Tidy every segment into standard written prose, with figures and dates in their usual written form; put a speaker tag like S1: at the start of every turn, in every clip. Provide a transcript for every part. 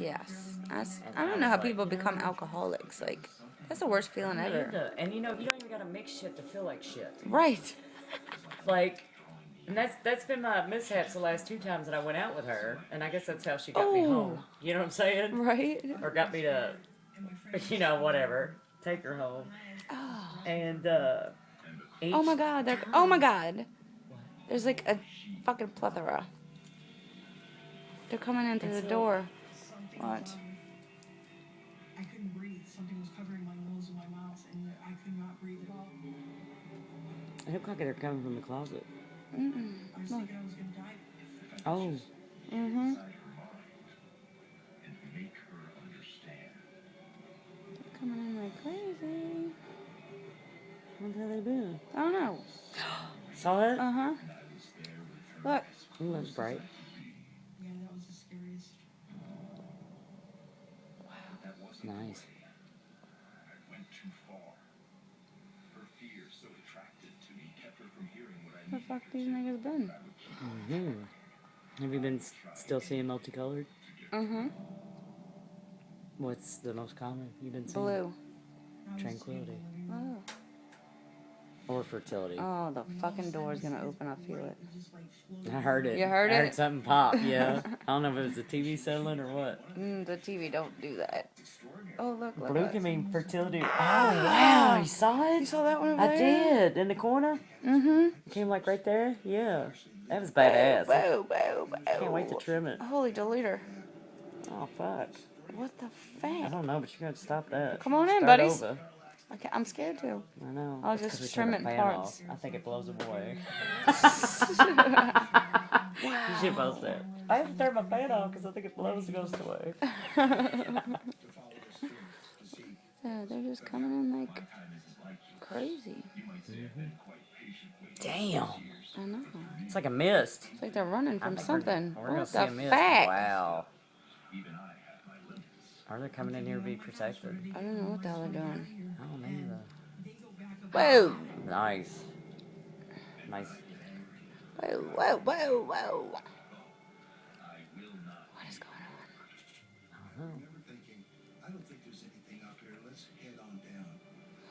S1: Yes. I don't know how people become alcoholics. Like, that's the worst feeling ever.
S2: And you don't even gotta mix shit to feel like shit.
S1: Right.
S2: Like, and that's been my mishaps the last 2 times that I went out with her, and I guess that's how she got me home. You know what I'm saying?
S1: Right.
S2: Or got me to, whatever, take her home.
S1: Oh.
S2: And
S1: Oh my god. Oh my god. There's like a fucking plethora. They're coming in through the door. What?
S3: I couldn't breathe. Something was covering my nose and my mouth, and I could not breathe at all.
S2: It looked like they're coming from the closet.
S3: I was thinking I was going to die.
S2: Oh.
S1: Mm-hmm. They're coming in like crazy.
S2: What the hell they doing?
S1: I don't know.
S2: Saw it?
S1: Uh-huh. Look.
S2: Ooh, that's bright.
S3: Yeah, that was the scariest.
S2: Nice.
S1: Where the fuck these niggas been?
S2: Have you been still seeing multicolored?
S1: Mm-hmm.
S2: What's the most common you've been seeing?
S1: Blue.
S2: Tranquility.
S1: Oh.
S2: Or fertility.
S1: Oh, the fucking door's gonna open. I feel it.
S2: I heard it.
S1: You heard it?
S2: I heard something pop, yeah. I don't know if it was the TV settling or what.
S1: The TV don't do that. Oh, look.
S2: Blue can mean fertility. Oh, wow. You saw it?
S1: You saw that one over
S2: I
S1: there?
S2: did. In the corner?
S1: Mm-hmm.
S2: It came like right there? Yeah. That was badass.
S1: Whoa, whoa, whoa.
S2: Can't wait to trim it.
S1: Holy deleter.
S2: Oh, fuck.
S1: What the
S2: I
S1: fuck?
S2: don't know, but you're going to stop that.
S1: Come on in,
S2: Start
S1: buddies.
S2: Over.
S1: Okay, I'm scared too.
S2: I know.
S1: I'll
S2: It's 'cause we
S1: just
S2: turned
S1: trim
S2: the
S1: it in
S2: fan
S1: parts.
S2: off. I think it blows them away. You should post that. I have to turn my fan off because I think it blows the ghost away.
S1: Yeah, they're just coming in like crazy.
S2: Damn.
S1: I know.
S2: It's like a mist.
S1: It's like they're running from something.
S2: We're gonna
S1: What
S2: see a
S1: the
S2: mist.
S1: fuck?
S2: Wow. Are they coming in here to be protected?
S1: I don't know what the hell they're doing.
S2: I don't know.
S1: Whoa!
S2: Nice. Nice.
S1: Whoa, whoa, whoa, whoa. What is going on?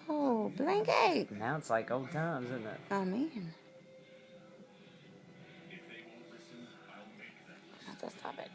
S1: Oh, blanket.
S2: Now it's like old times, isn't it?
S1: I mean. I have to stop it.